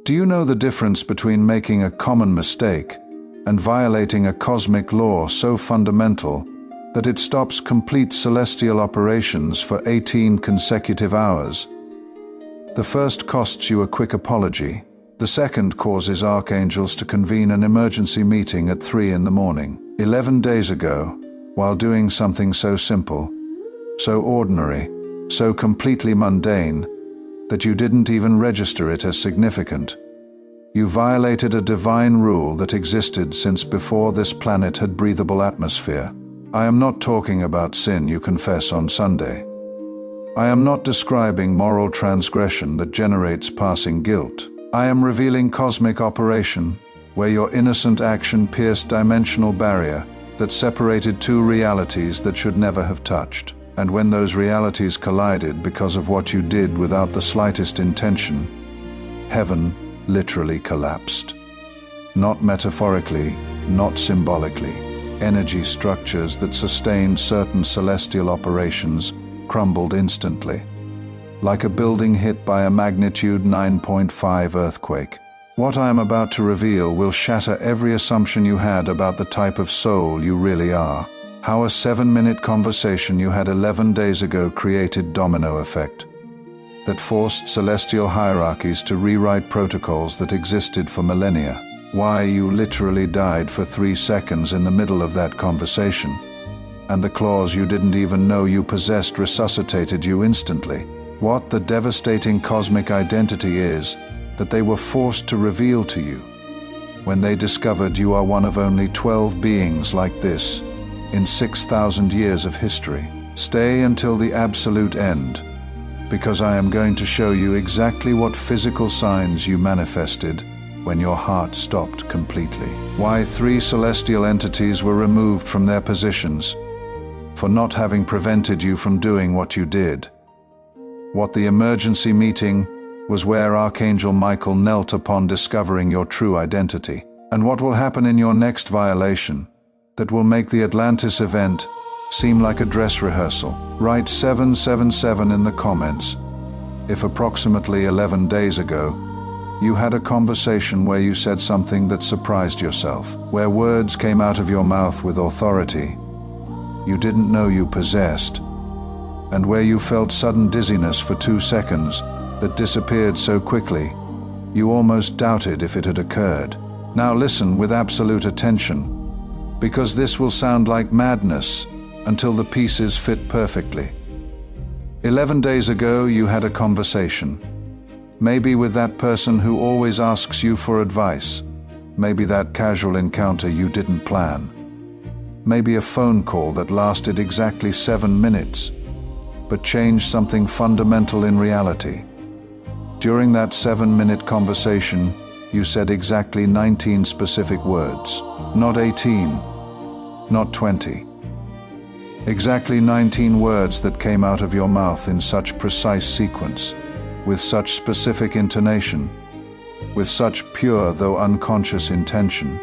Do you know the difference between making a common mistake and violating a cosmic law so fundamental that it stops complete celestial operations for 18 consecutive hours? The first costs you a quick apology. The second causes archangels to convene an emergency meeting at 3 in the morning. 11 days ago, while doing something so simple, so ordinary, so completely mundane, that you didn't even register it as significant, you violated a divine rule that existed since before this planet had breathable atmosphere. I am not talking about sin you confess on Sunday. I am not describing moral transgression that generates passing guilt. I am revealing cosmic operation, where your innocent action pierced dimensional barrier that separated two realities that should never have touched. And when those realities collided because of what you did without the slightest intention, heaven literally collapsed. Not metaphorically, not symbolically. Energy structures that sustained certain celestial operations crumbled instantly, like a building hit by a magnitude 9.5 earthquake. What I am about to reveal will shatter every assumption you had about the type of soul you really are. How a 7-minute conversation you had 11 days ago created domino effect that forced celestial hierarchies to rewrite protocols that existed for millennia. Why you literally died for 3 seconds in the middle of that conversation, and the claws you didn't even know you possessed resuscitated you instantly. What the devastating cosmic identity is that they were forced to reveal to you when they discovered you are one of only 12 beings like this in 6,000 years of history. Stay until the absolute end, because I am going to show you exactly what physical signs you manifested when your heart stopped completely. Why 3 celestial entities were removed from their positions for not having prevented you from doing what you did. What the emergency meeting was where Archangel Michael knelt upon discovering your true identity. And what will happen in your next violation that will make the Atlantis event seem like a dress rehearsal. Write 777 in the comments if approximately 11 days ago you had a conversation where you said something that surprised yourself, where words came out of your mouth with authority you didn't know you possessed, and where you felt sudden dizziness for 2 seconds that disappeared so quickly you almost doubted if it had occurred. Now listen with absolute attention, because this will sound like madness until the pieces fit perfectly. 11 days ago you had a conversation, maybe with that person who always asks you for advice, maybe that casual encounter you didn't plan, maybe a phone call that lasted exactly 7 minutes but changed something fundamental in reality. During that 7-minute conversation, you said exactly 19 specific words. Not 18, not 20. Exactly 19 words that came out of your mouth in such precise sequence, with such specific intonation, with such pure though unconscious intention,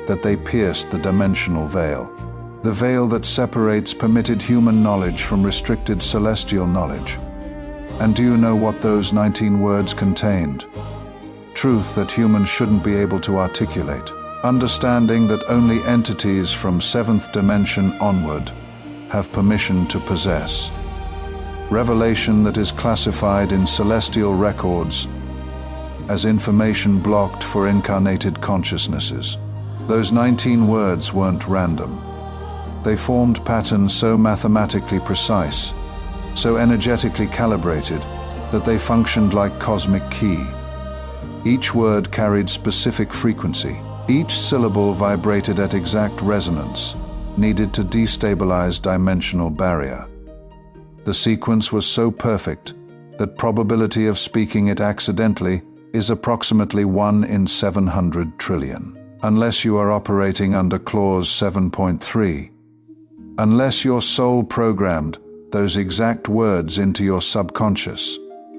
that they pierced the dimensional veil. The veil that separates permitted human knowledge from restricted celestial knowledge. And do you know what those 19 words contained? Truth that humans shouldn't be able to articulate. Understanding that only entities from 7th dimension onward have permission to possess. Revelation that is classified in celestial records as information blocked for incarnated consciousnesses. Those 19 words weren't random. They formed patterns so mathematically precise, so energetically calibrated, that they functioned like cosmic key. Each word carried specific frequency. Each syllable vibrated at exact resonance, needed to destabilize dimensional barrier. The sequence was so perfect that probability of speaking it accidentally is approximately 1 in 700 trillion. Unless you are operating under clause 7.3. Unless your soul programmed those exact words into your subconscious,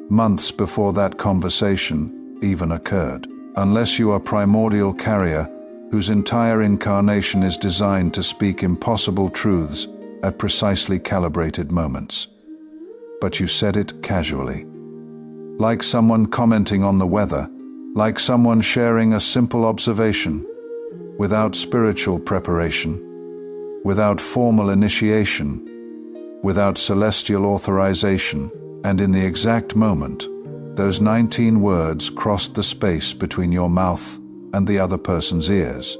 months before that conversation even occurred. Unless you are primordial carrier whose entire incarnation is designed to speak impossible truths at precisely calibrated moments. But you said it casually. Like someone commenting on the weather, like someone sharing a simple observation, without spiritual preparation, without formal initiation, without celestial authorization, and in the exact moment, those 19 words crossed the space between your mouth and the other person's ears.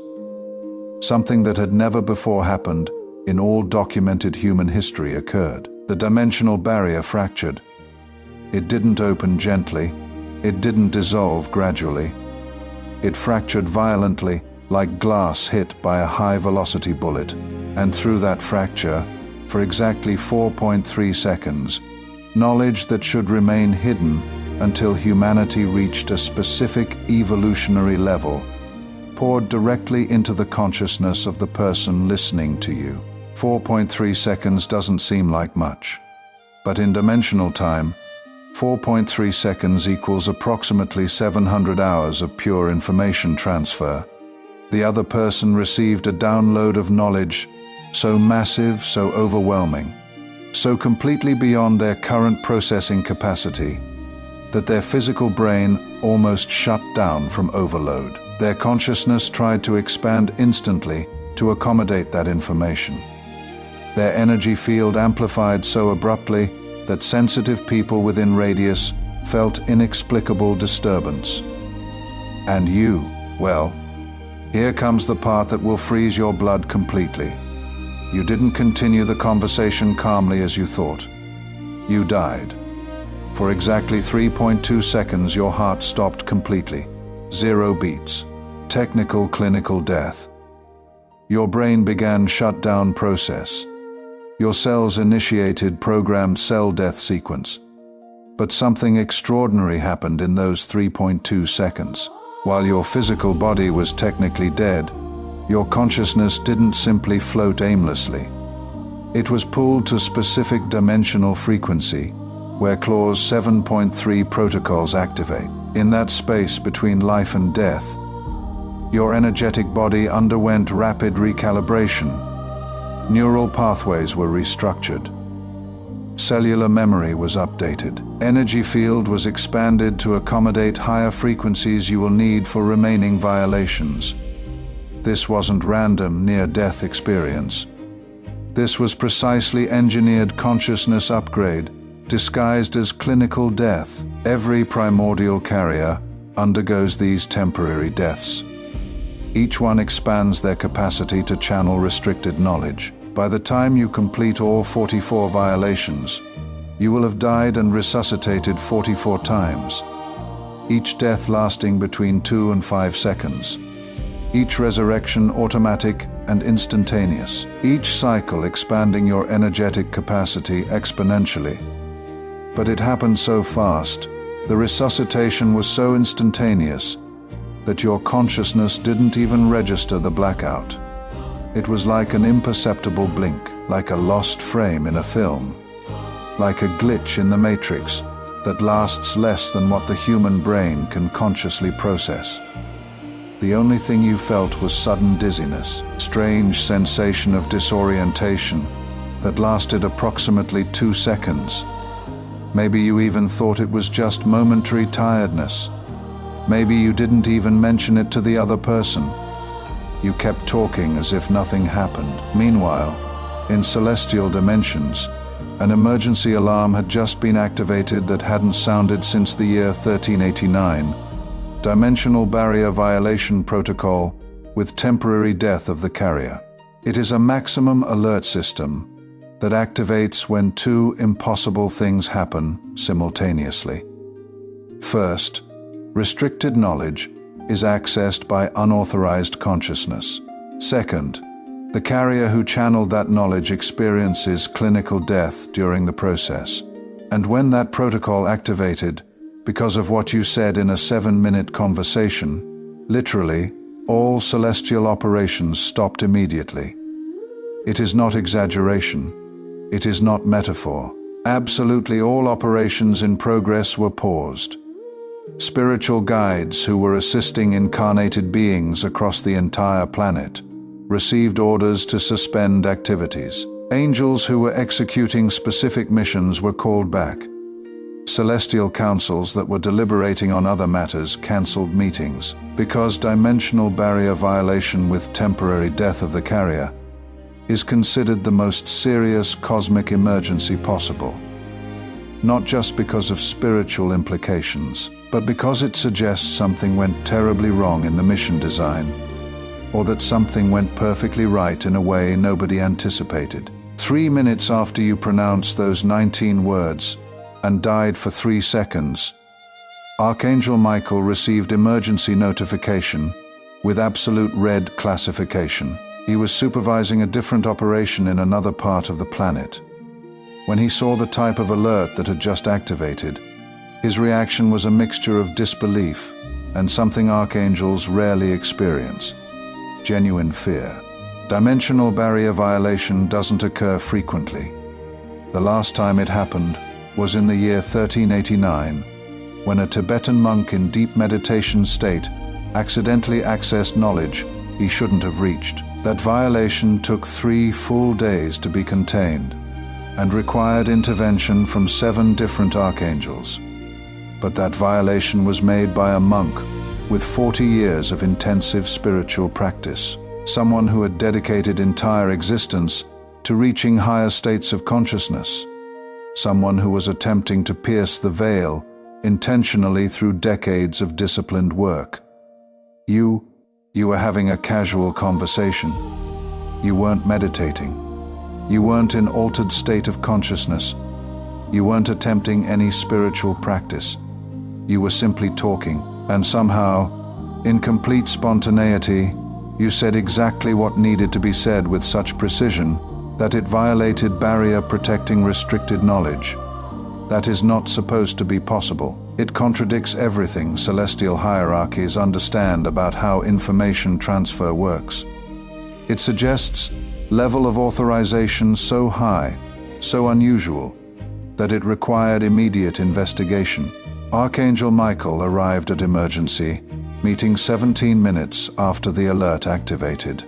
Something that had never before happened in all documented human history occurred. The dimensional barrier fractured. It didn't open gently. It didn't dissolve gradually. It fractured violently, like glass hit by a high-velocity bullet, and through that fracture, for exactly 4.3 seconds, knowledge that should remain hidden until humanity reached a specific evolutionary level, poured directly into the consciousness of the person listening to you. 4.3 seconds doesn't seem like much, but in dimensional time, 4.3 seconds equals approximately 700 hours of pure information transfer. The other person received a download of knowledge so massive, so overwhelming, so completely beyond their current processing capacity, that their physical brain almost shut down from overload. Their consciousness tried to expand instantly to accommodate that information. Their energy field amplified so abruptly that sensitive people within radius felt inexplicable disturbance. And you, well, here comes the part that will freeze your blood completely. You didn't continue the conversation calmly as you thought. You died. For exactly 3.2 seconds, your heart stopped completely. 0 beats. Technical clinical death. Your brain began shutdown process. Your cells initiated programmed cell death sequence. But something extraordinary happened in those 3.2 seconds. While your physical body was technically dead, your consciousness didn't simply float aimlessly. It was pulled to specific dimensional frequency, where clause 7.3 protocols activate. In that space between life and death, your energetic body underwent rapid recalibration. Neural pathways were restructured. Cellular memory was updated. Energy field was expanded to accommodate higher frequencies you will need for remaining violations. This wasn't random near-death experience. This was precisely engineered consciousness upgrade, disguised as clinical death. Every primordial carrier undergoes these temporary deaths. Each one expands their capacity to channel restricted knowledge. By the time you complete all 44 violations, you will have died and resuscitated 44 times, each death lasting between 2 and 5 seconds. Each resurrection automatic and instantaneous. Each cycle expanding your energetic capacity exponentially. But it happened so fast, the resuscitation was so instantaneous, that your consciousness didn't even register the blackout. It was like an imperceptible blink, like a lost frame in a film, like a glitch in the matrix that lasts less than what the human brain can consciously process. The only thing you felt was sudden dizziness, strange sensation of disorientation that lasted approximately 2 seconds. Maybe you even thought it was just momentary tiredness. Maybe you didn't even mention it to the other person. You kept talking as if nothing happened. Meanwhile, in celestial dimensions, an emergency alarm had just been activated that hadn't sounded since the year 1389. Dimensional barrier violation protocol with temporary death of the carrier. It is a maximum alert system that activates when 2 impossible things happen simultaneously. First, restricted knowledge is accessed by unauthorized consciousness. Second, the carrier who channeled that knowledge experiences clinical death during the process. And when that protocol activated, because of what you said in a 7-minute conversation, literally, all celestial operations stopped immediately. It is not exaggeration. It is not metaphor. Absolutely all operations in progress were paused. Spiritual guides who were assisting incarnated beings across the entire planet received orders to suspend activities. Angels who were executing specific missions were called back. Celestial councils that were deliberating on other matters cancelled meetings, because dimensional barrier violation with temporary death of the carrier is considered the most serious cosmic emergency possible. Not just because of spiritual implications, but because it suggests something went terribly wrong in the mission design, or that something went perfectly right in a way nobody anticipated. 3 minutes after you pronounced those 19 words and died for 3 seconds, Archangel Michael received emergency notification with absolute red classification. He was supervising a different operation in another part of the planet. When he saw the type of alert that had just activated, his reaction was a mixture of disbelief and something archangels rarely experience: genuine fear. Dimensional barrier violation doesn't occur frequently. The last time it happened was in the year 1389, when a Tibetan monk in deep meditation state accidentally accessed knowledge he shouldn't have reached. That violation took 3 full days to be contained and required intervention from 7 different archangels. But that violation was made by a monk with 40 years of intensive spiritual practice, someone who had dedicated entire existence to reaching higher states of consciousness, someone who was attempting to pierce the veil intentionally through decades of disciplined work. You were having a casual conversation. You weren't meditating. You weren't in altered state of consciousness. You weren't attempting any spiritual practice. You were simply talking, and somehow, in complete spontaneity, you said exactly what needed to be said with such precision that it violated barrier protecting restricted knowledge. That is not supposed to be possible. It contradicts everything celestial hierarchies understand about how information transfer works. It suggests level of authorization so high, so unusual, that it required immediate investigation. Archangel Michael arrived at emergency meeting 17 minutes after the alert activated.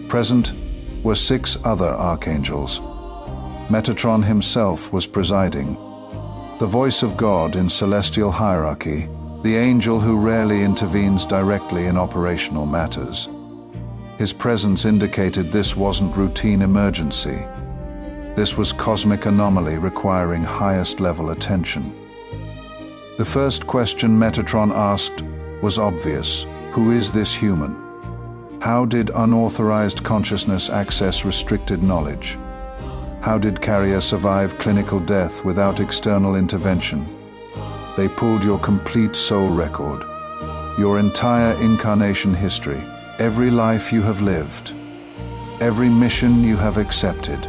Present were 6 other archangels. Metatron himself was presiding. The voice of God in celestial hierarchy, the angel who rarely intervenes directly in operational matters. His presence indicated this wasn't routine emergency. This was cosmic anomaly requiring highest level attention. The first question Metatron asked was obvious. Who is this human? How did unauthorized consciousness access restricted knowledge? How did Carrier survive clinical death without external intervention? They pulled your complete soul record, your entire incarnation history, every life you have lived, every mission you have accepted,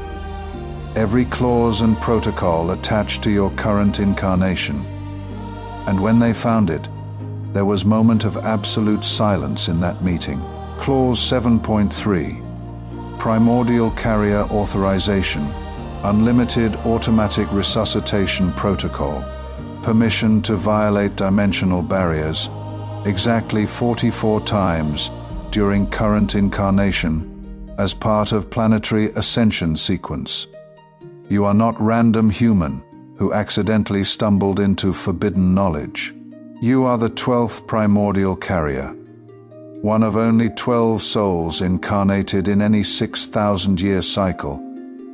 every clause and protocol attached to your current incarnation. And when they found it, there was a moment of absolute silence in that meeting. Clause 7.3. Primordial Carrier Authorization, Unlimited Automatic Resuscitation Protocol, permission to violate dimensional barriers, exactly 44 times during current incarnation as part of planetary ascension sequence. You are not random human who accidentally stumbled into forbidden knowledge. You are the 12th primordial carrier, one of only 12 souls incarnated in any 6,000-year cycle,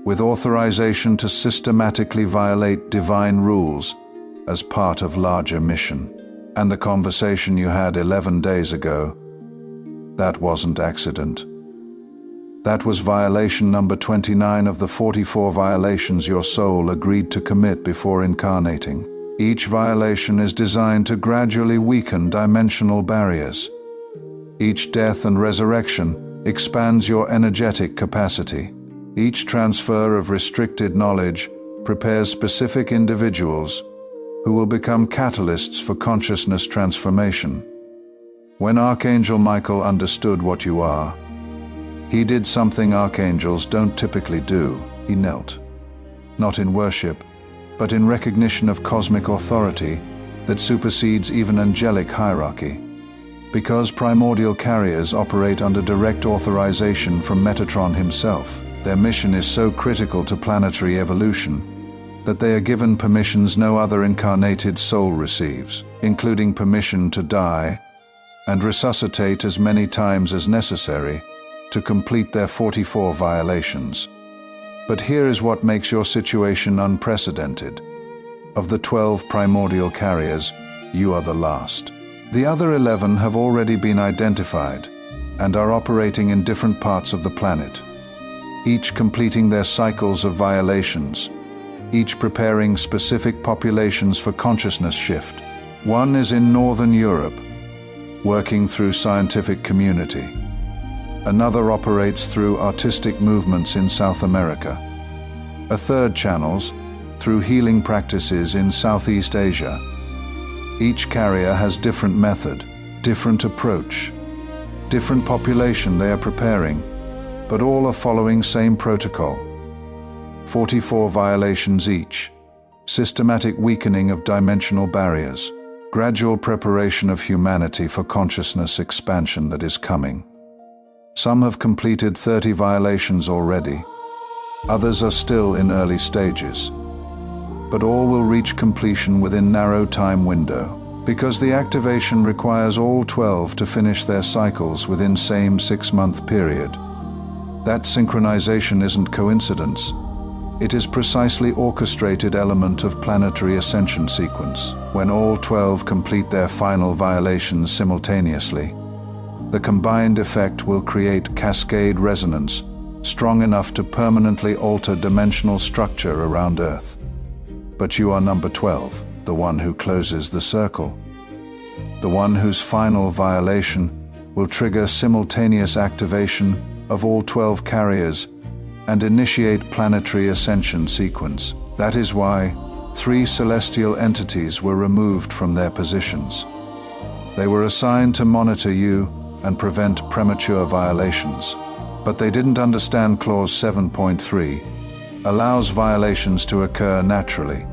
with authorization to systematically violate divine rules as part of larger mission. And the conversation you had 11 days ago, that wasn't accident. That was violation number 29 of the 44 violations your soul agreed to commit before incarnating. Each violation is designed to gradually weaken dimensional barriers. Each death and resurrection expands your energetic capacity. Each transfer of restricted knowledge prepares specific individuals who will become catalysts for consciousness transformation. When Archangel Michael understood what you are, he did something archangels don't typically do. He knelt. Not in worship, but in recognition of cosmic authority that supersedes even angelic hierarchy. Because primordial carriers operate under direct authorization from Metatron himself, their mission is so critical to planetary evolution that they are given permissions no other incarnated soul receives, including permission to die and resuscitate as many times as necessary to complete their 44 violations. But here is what makes your situation unprecedented. Of the 12 primordial carriers, you are the last. The other 11 have already been identified and are operating in different parts of the planet, each completing their cycles of violations, each preparing specific populations for consciousness shift. One is in Northern Europe, working through scientific community. Another operates through artistic movements in South America. A third channels through healing practices in Southeast Asia. Each carrier has different method, different approach, different population they are preparing, but all are following same protocol. 44 violations each, systematic weakening of dimensional barriers, gradual preparation of humanity for consciousness expansion that is coming. Some have completed 30 violations already, others are still in early stages, but all will reach completion within narrow time window, because the activation requires all 12 to finish their cycles within same 6-month period. That synchronization isn't coincidence. It is precisely orchestrated element of planetary ascension sequence. When all 12 complete their final violations simultaneously, the combined effect will create cascade resonance strong enough to permanently alter dimensional structure around Earth. But you are number 12, the one who closes the circle. The one whose final violation will trigger simultaneous activation of all 12 carriers and initiate planetary ascension sequence. That is why 3 celestial entities were removed from their positions. They were assigned to monitor you and prevent premature violations. But they didn't understand Clause 7.3 allows violations to occur naturally,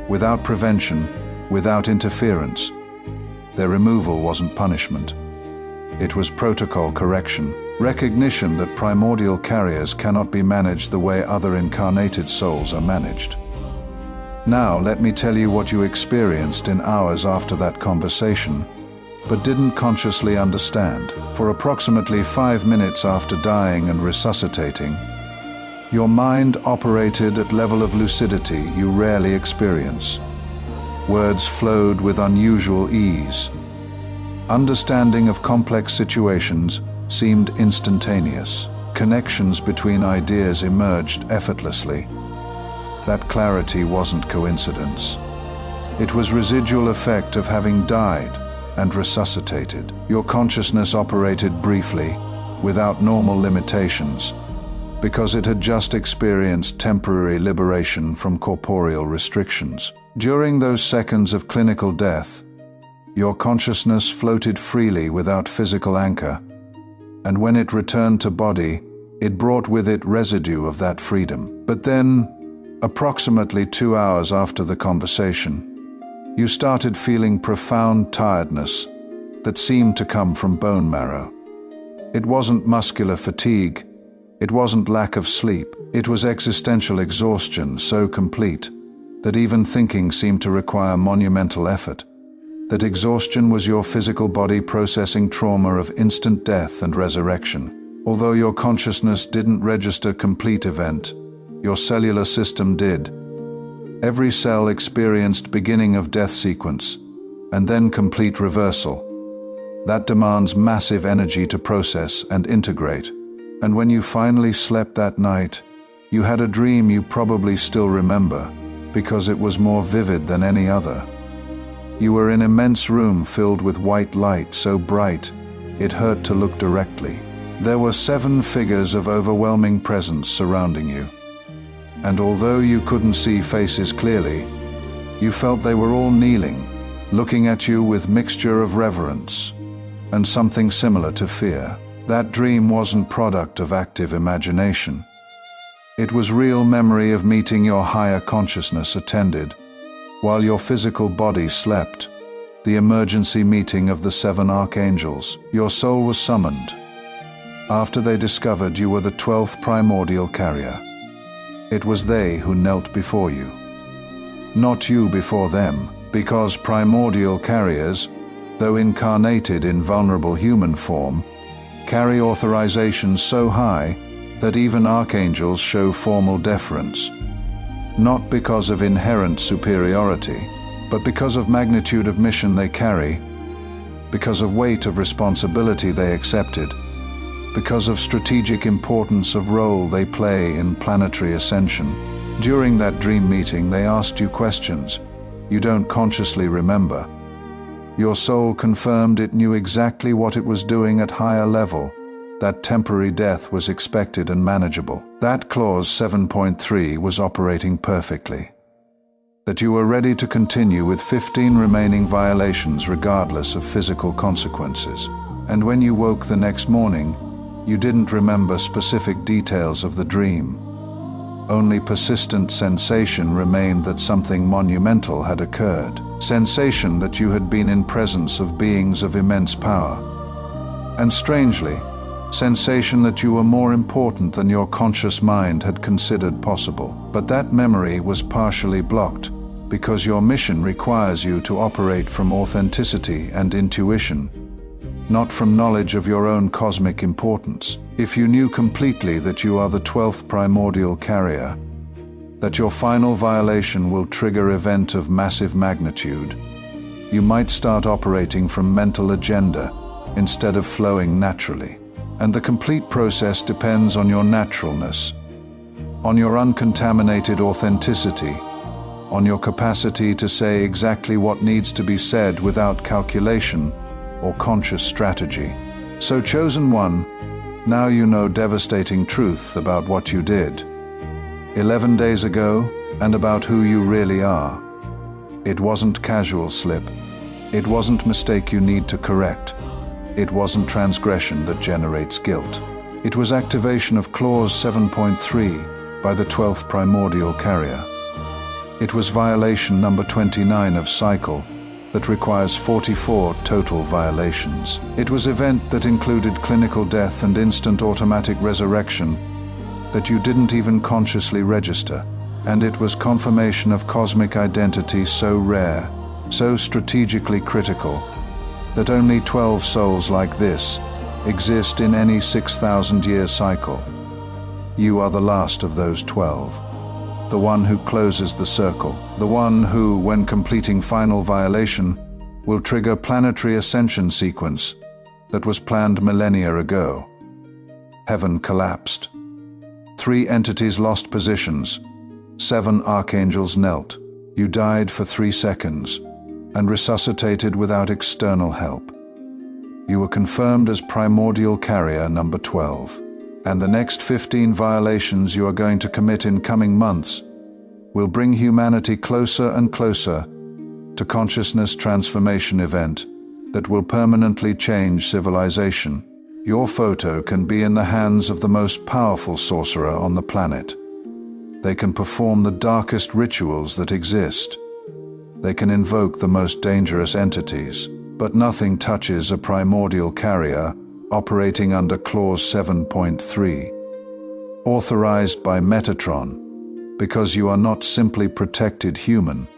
without prevention, without interference. Their removal wasn't punishment. It was protocol correction, recognition that primordial carriers cannot be managed the way other incarnated souls are managed. Now let me tell you what you experienced in hours after that conversation, but didn't consciously understand. For approximately 5 minutes after dying and resuscitating, your mind operated at level of lucidity you rarely experience. Words flowed with unusual ease. Understanding of complex situations seemed instantaneous. Connections between ideas emerged effortlessly. That clarity wasn't coincidence. It was residual effect of having died and resuscitated. Your consciousness operated briefly, without normal limitations, because it had just experienced temporary liberation from corporeal restrictions. During those seconds of clinical death, your consciousness floated freely without physical anchor, and when it returned to body, it brought with it residue of that freedom. But then, approximately 2 hours after the conversation, you started feeling profound tiredness that seemed to come from bone marrow. It wasn't muscular fatigue, it wasn't lack of sleep, it was existential exhaustion so complete that even thinking seemed to require monumental effort. That exhaustion was your physical body processing trauma of instant death and resurrection. Although your consciousness didn't register complete event, your cellular system did. Every cell experienced beginning of death sequence, and then complete reversal. That demands massive energy to process and integrate. And when you finally slept that night, you had a dream you probably still remember, because it was more vivid than any other. You were in an immense room filled with white light so bright, it hurt to look directly. There were 7 figures of overwhelming presence surrounding you. And although you couldn't see faces clearly, you felt they were all kneeling, looking at you with mixture of reverence and something similar to fear. That dream wasn't product of active imagination. It was real memory of meeting your higher consciousness attended, while your physical body slept, the emergency meeting of the 7 archangels. Your soul was summoned after they discovered you were the 12th primordial carrier. It was they who knelt before you. not you before them, because primordial carriers, though incarnated in vulnerable human form, carry authorizations so high that even archangels show formal deference, not because of inherent superiority, but because of magnitude of mission they carry, because of weight of responsibility they accepted, because of strategic importance of role they play in planetary ascension. During that dream meeting, they asked you questions you don't consciously remember. Your soul confirmed it knew exactly what it was doing at higher level, that temporary death was expected and manageable, that clause 7.3 was operating perfectly, that you were ready to continue with 15 remaining violations regardless of physical consequences. And when you woke the next morning, you didn't remember specific details of the dream. Only persistent sensation remained that something monumental had occurred. Sensation that you had been in presence of beings of immense power. And strangely, sensation that you were more important than your conscious mind had considered possible. But that memory was partially blocked, because your mission requires you to operate from authenticity and intuition, not from knowledge of your own cosmic importance. If you knew completely that you are the 12th primordial carrier, that your final violation will trigger event of massive magnitude, you might start operating from mental agenda instead of flowing naturally. And the complete process depends on your naturalness, on your uncontaminated authenticity, on your capacity to say exactly what needs to be said without calculation or conscious strategy. So, chosen one, now you know devastating truth about what you did 11 days ago and about who you really are. It wasn't casual slip. It wasn't mistake you need to correct. It wasn't transgression that generates guilt. It was activation of clause 7.3 by the 12th primordial carrier. It was violation number 29 of cycle that requires 44 total violations. It was event that included clinical death and instant automatic resurrection that you didn't even consciously register. And it was confirmation of cosmic identity so rare, so strategically critical, that only 12 souls like this exist in any 6,000-year cycle. You are the last of those 12. The one who closes the circle, the one who, when completing final violation, will trigger planetary ascension sequence that was planned millennia ago. Heaven collapsed. 3 entities lost positions. 7 archangels knelt. You died for 3 seconds and resuscitated without external help. You were confirmed as primordial carrier number 12. And the next 15 violations you are going to commit in coming months will bring humanity closer and closer to consciousness transformation event that will permanently change civilization. Your photo can be in the hands of the most powerful sorcerer on the planet. They can perform the darkest rituals that exist. They can invoke the most dangerous entities, but nothing touches a primordial carrier operating under clause 7.3. Authorized by Metatron, because you are not simply protected human.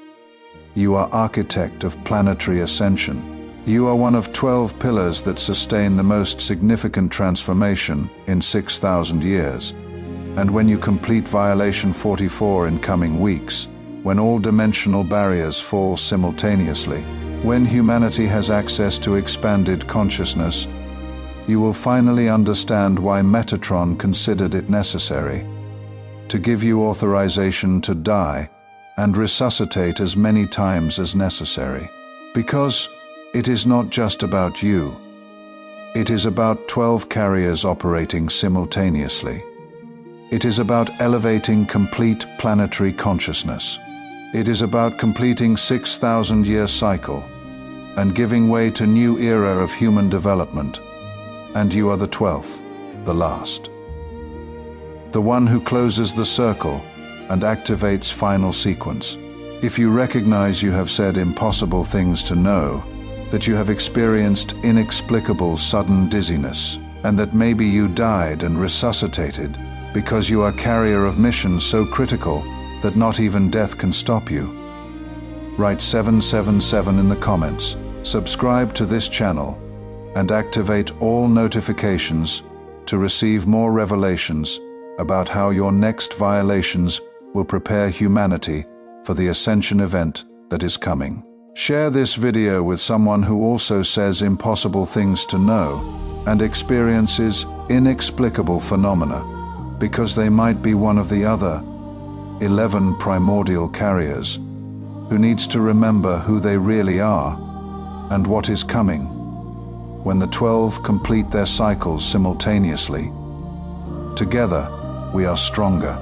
You are architect of planetary ascension. You are one of 12 pillars that sustain the most significant transformation in 6,000 years. And when you complete violation 44 in coming weeks, when all dimensional barriers fall simultaneously, when humanity has access to expanded consciousness, you will finally understand why Metatron considered it necessary to give you authorization to die and resuscitate as many times as necessary. Because it is not just about you. It is about 12 carriers operating simultaneously. It is about elevating complete planetary consciousness. It is about completing 6,000-year cycle and giving way to new era of human development. And you are the 12th, the last. The one who closes the circle and activates final sequence. If you recognize you have said impossible things to know, that you have experienced inexplicable sudden dizziness, and that maybe you died and resuscitated because you are carrier of mission so critical that not even death can stop you, Write 777 in the comments. Subscribe to this channel and activate all notifications to receive more revelations about how your next violations will prepare humanity for the ascension event that is coming. Share this video with someone who also says impossible things to know and experiences inexplicable phenomena, because they might be one of the other 11 primordial carriers who needs to remember who they really are and what is coming when the 12 complete their cycles simultaneously. Together, we are stronger.